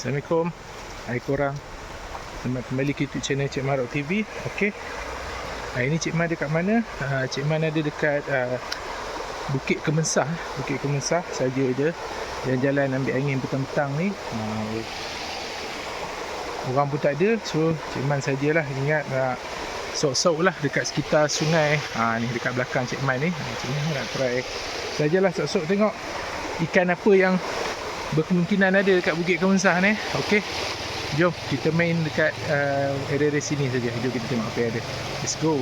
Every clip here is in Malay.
Assalamualaikum. Hai korang. Selamat kembali ke YouTube channel Cik Man Rock TV. Okey. Hari ni Cik Man dekat mana? Cik Man ada dekat Bukit Kemensah. Bukit Kemensah saja je. Jalan-jalan ambil angin petang-petang ni. Orang pun tak ada. So Cik Man sajalah ingat nak sok-sok lah dekat sekitar sungai. Ni dekat belakang Cik Man ni. Cik Man nak try sajalah sok-sok tengok ikan apa yang berkemungkinan ada dekat Bukit Kemensah ni. Okey. Jom kita main dekat area sini saja. Jom kita tengok apa yang ada. Let's go.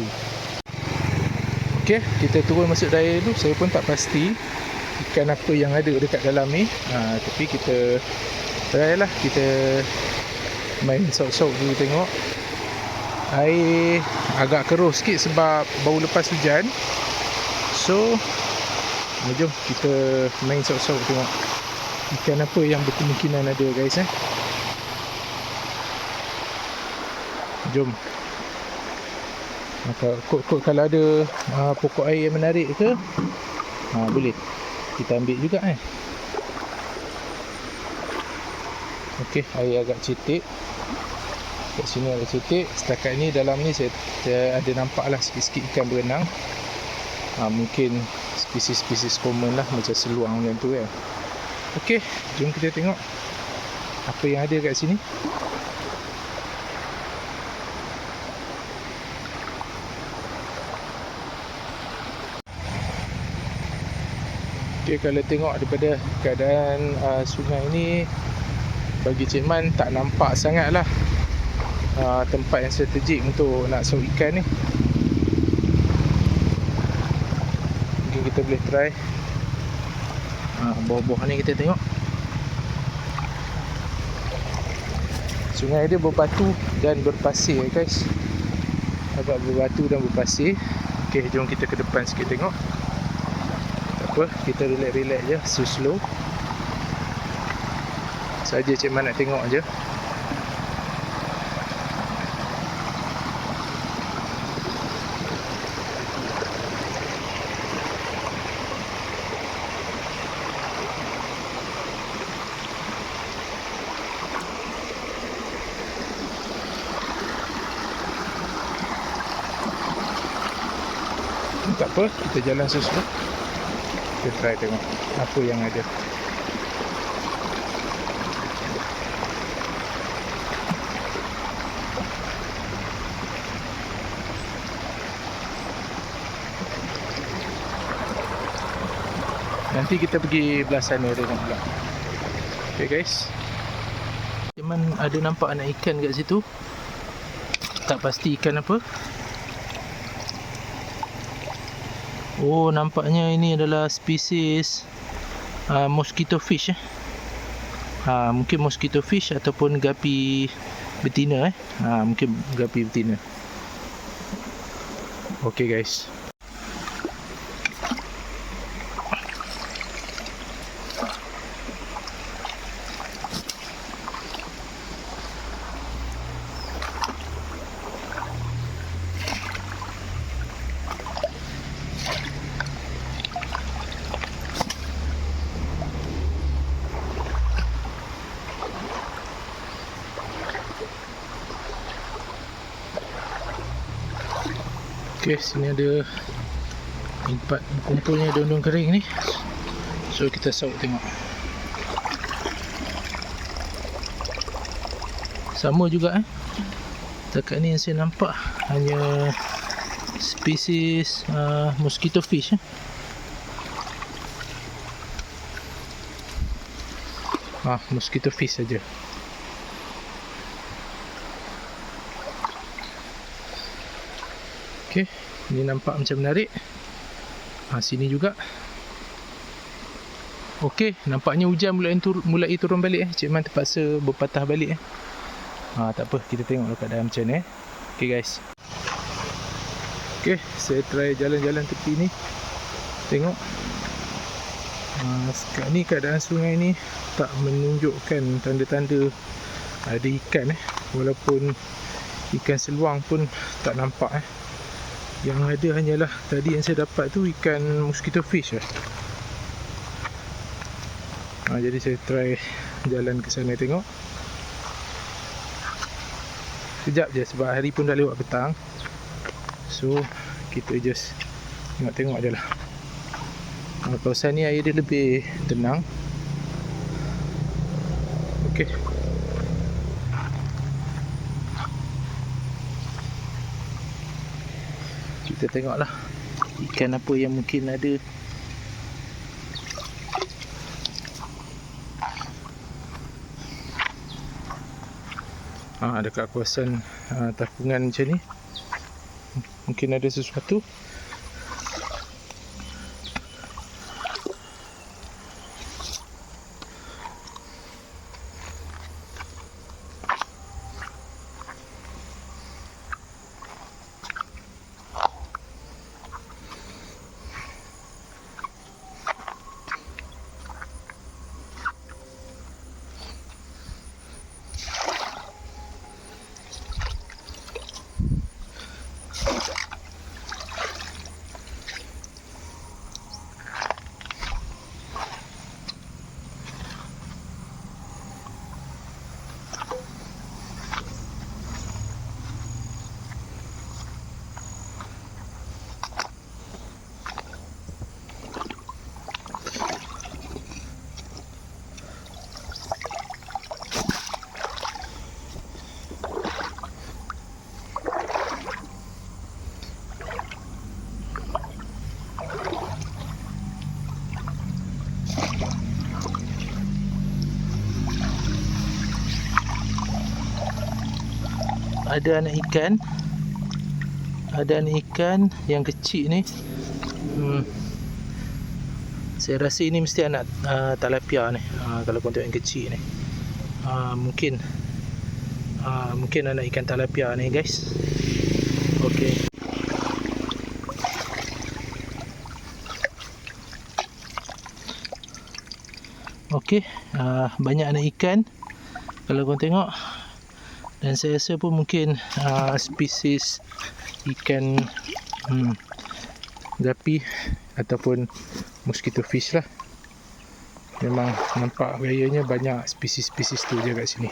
Okey, kita turun masuk daerah dulu. Saya pun tak pasti ikan apa yang ada dekat dalam ni. Tapi kita try lah. Kita main sok-sok dulu tengok. Air agak keruh sikit sebab baru lepas hujan. So jom kita main sok-sok tengok ikan apa yang berkemungkinan ada guys. Jom. Kot-kot kalau ada pokok air yang menarik ke, boleh kita ambil juga Okey, air agak cetek. Kat sini agak cetek. Setakat ni dalam ni saya ada nampak lah sikit-sikit ikan berenang. Mungkin spesies-spesies common lah, macam seluang macam tu kan. Okey, jom kita tengok apa yang ada kat sini. Okey, kalau tengok daripada keadaan sungai ni, bagi Cik Man tak nampak sangat lah tempat yang strategik untuk nak sok ikan ni. Mungkin kita boleh try bawah-bawah ni kita tengok. Sungai dia berbatu dan berpasir guys. Agak berbatu dan berpasir. Okey, jom kita ke depan sikit tengok. Tak apa, kita relax-relax je, slow. Saja Cik Man nak tengok je. Tak apa, kita jalan slow. Kita try tengok apa yang ada. Nanti kita pergi belah sana tengok pula. Okay guys, Cuman ada nampak anak ikan kat situ. Tak pasti ikan apa. Oh, nampaknya ini adalah spesies mosquito fish. Mungkin mosquito fish ataupun gapi betina. Mungkin gapi betina. Okay guys. Okay, sini ada tempat berkumpulnya daun-daun kering ni. So kita sauk tengok. Sama juga Dekat ni yang saya nampak hanya spesies mosquito fish. Mosquito fish saja. Okey, ni nampak macam menarik. Sini juga. Okey, nampaknya hujan mulai turun balik. Cik Man terpaksa berpatah balik. Tak apa, kita tengok keadaan macam ni. Okey guys. Okey, saya try jalan-jalan tepi ni. Tengok. Sekarang ni keadaan sungai ni tak menunjukkan tanda-tanda ada ikan. Walaupun ikan seluang pun tak nampak. Yang ada hanyalah tadi yang saya dapat tu ikan mosquito fish. Jadi saya try jalan ke sana tengok. Sekejap je sebab hari pun dah lewat petang. So kita just tengok-tengok je lah. Kawasan ni air dia lebih tenang. Okey. Kita tengoklah ikan apa yang mungkin ada. Dekat kawasan tapungan macam ni mungkin ada sesuatu. Ada anak ikan yang kecil ni. Saya rasa ini mesti anak tilapia ni. Kalau kau tengok yang kecil ni, mungkin anak ikan tilapia ni guys. Okey. Okey, banyak anak ikan kalau kau tengok. Dan saya rasa pun mungkin spesies ikan gapi ataupun mosquito fish lah. Memang nampak gayanya banyak spesies-spesies tu je kat sini.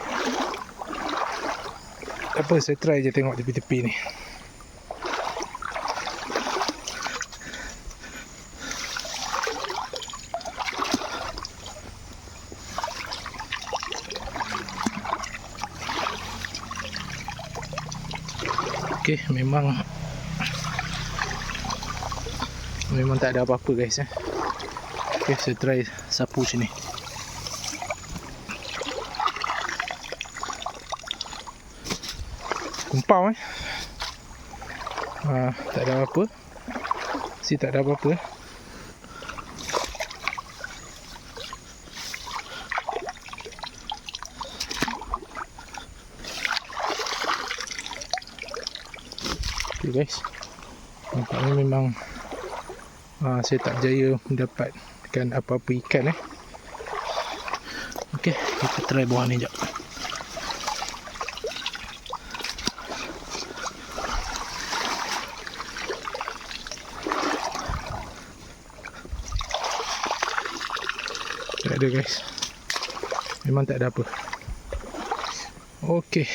Apa, saya try je tengok tepi-tepi ni. Okey, memang tak ada apa-apa guys. Okey, saya try sapu sini. Kumpau tak ada apa-apa. Tak ada apa-apa. Okay guys, nampaknya memang saya tak berjaya mendapatkan apa-apa ikan. Okey, kita try bawah ni jap. Tak ada guys, memang tak ada apa. Okey,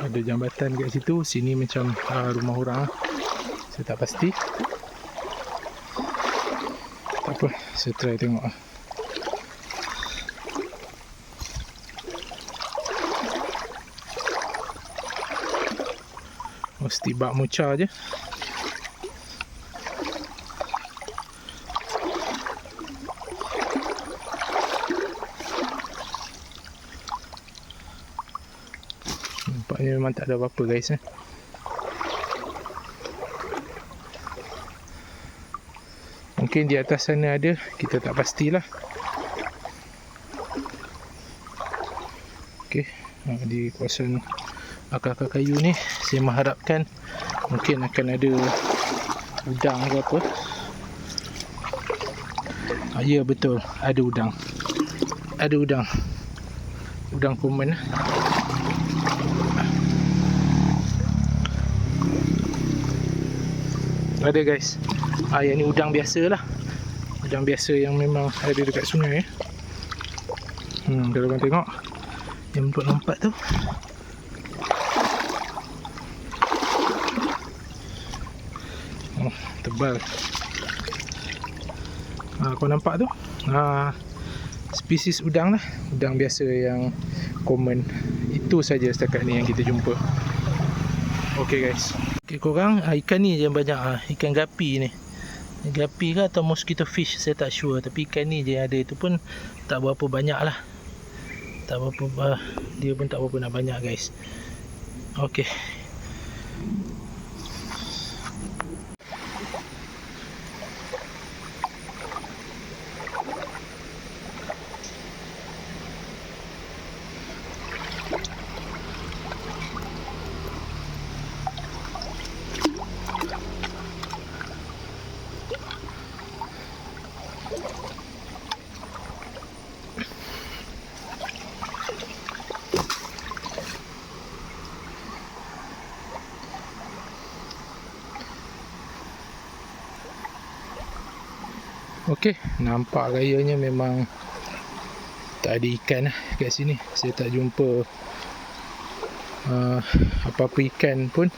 ada jambatan kat situ. Sini macam rumah orang. Saya tak pasti. Tak apa, saya try tengok. Mesti bak muca je. Nampaknya memang tak ada apa-apa guys. Mungkin di atas sana ada, kita tak pastilah. Okey, di kawasan akar-akar kayu ni saya mengharapkan mungkin akan ada udang ke apa. Ya betul, ada udang. Ada udang. Udang common. Ada guys. Yang ni udang biasa lah. udang biasa yang memang ada dekat sungai. Kalau korang tengok yang lompat tu, tebal. Kau nampak tu, spesies udang lah, udang biasa yang common. Itu saja setakat ni yang kita jumpa. Okay guys, okay korang, ikan ni je yang banyak, ikan gapi ni. Gapi ke atau mosquito fish, saya tak sure. Tapi ikan ni je yang ada, itu pun tak berapa banyak lah. Tak berapa, dia pun tak berapa nak banyak guys. Okay. Okey, nampak gayanya memang tak ada ikan lah kat sini. Saya tak jumpa apa-apa ikan pun.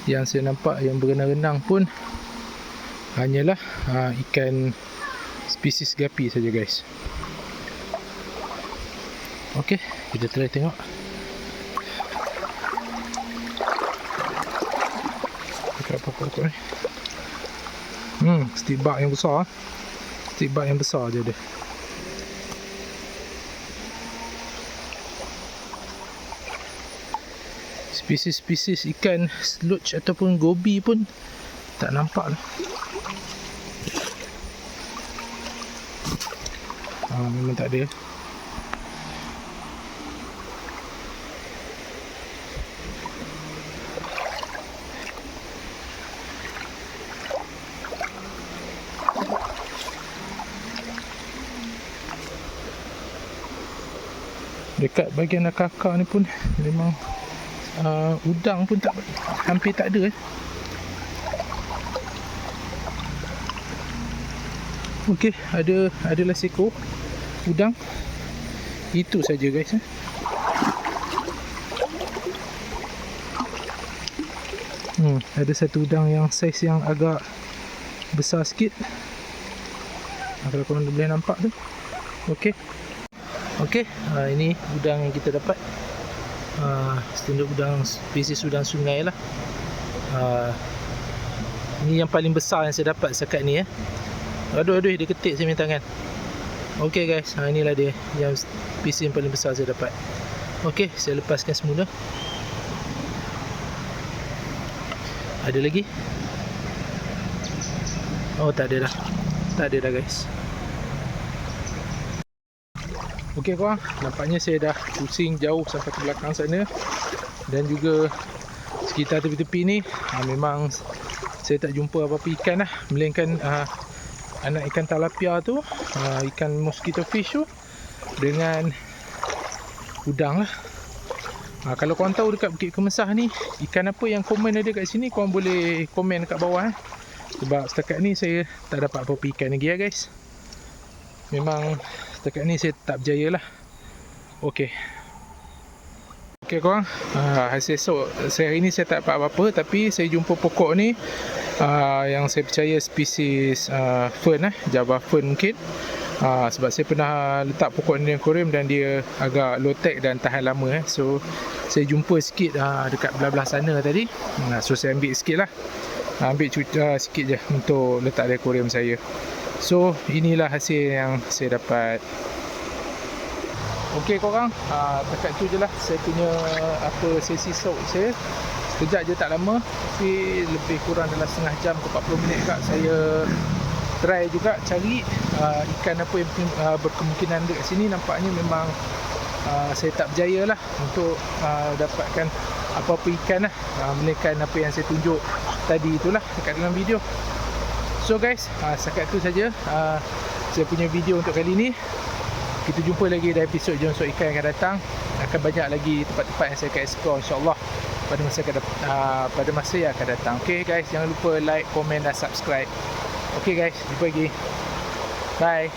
Yang saya nampak yang berenang-renang pun hanyalah ikan spesies gapi saja guys. Okey, kita try tengok. Dekat pokok-pokok ni. Stick bug yang besar. Stick bug yang besar je dia. Spesies-spesies ikan sludge ataupun gobi pun tak nampak lah. Memang tak ada. Dekat bahagian kakak ni pun memang udang pun tak, hampir tak ada. Okey, adalah seekor udang. Itu saja guys. Ada satu udang yang saiz yang agak besar sikit. Kalau korang boleh nampak tu. Okey. Okey, ini udang yang kita dapat. Standard udang, spesies udang sungai lah. Ini yang paling besar yang saya dapat setakat ni. Aduh, dia ketik saya punya tangan. Okey guys, inilah dia yang spesies yang paling besar saya dapat. Okey, saya lepaskan semula. Ada lagi? Oh, tak ada dah. Tak ada dah guys. Okey korang, nampaknya saya dah pusing jauh sampai ke belakang sana. Dan juga sekitar tepi-tepi ni memang saya tak jumpa apa-apa ikan lah. Melainkan anak ikan tilapia tu, ikan mosquito fish tu, dengan udang lah. Kalau korang tahu dekat Bukit Kemesah ni ikan apa yang common ada kat sini, korang boleh komen kat bawah. Sebab setakat ni saya tak dapat apa-apa ikan lagi guys. Memang setakat ni saya tak berjaya lah. Okey korang, hasil esok saya hari ni saya tak dapat apa-apa. Tapi saya jumpa pokok ni yang saya percaya spesies fern, Java fern mungkin. Sebab saya pernah letak pokok ni di akuarium dan dia agak low tech dan tahan lama. So saya jumpa sikit dekat belah-belah sana tadi. So saya ambil sikit lah. Ambil sikit je untuk letak di akuarium saya. So inilah hasil yang saya dapat. Okey korang, dekat tu je lah saya punya sesi soak saya. Sekejap je, tak lama. Tapi lebih kurang dalam setengah jam ke 40 minit kat saya try juga cari ikan apa yang berkemungkinan ada kat sini. Nampaknya memang saya tak berjaya lah untuk dapatkan apa-apa ikan lah, melainkan apa yang saya tunjuk tadi itulah dekat dalam video. So guys, setakat tu saja saya punya video untuk kali ni. Kita jumpa lagi dalam episod Jom Sok Ikan yang akan datang. Akan banyak lagi tempat-tempat yang saya akan explore insyaAllah pada masa yang akan datang. Okay guys, jangan lupa like, komen dan subscribe. Okay guys, jumpa lagi. Bye.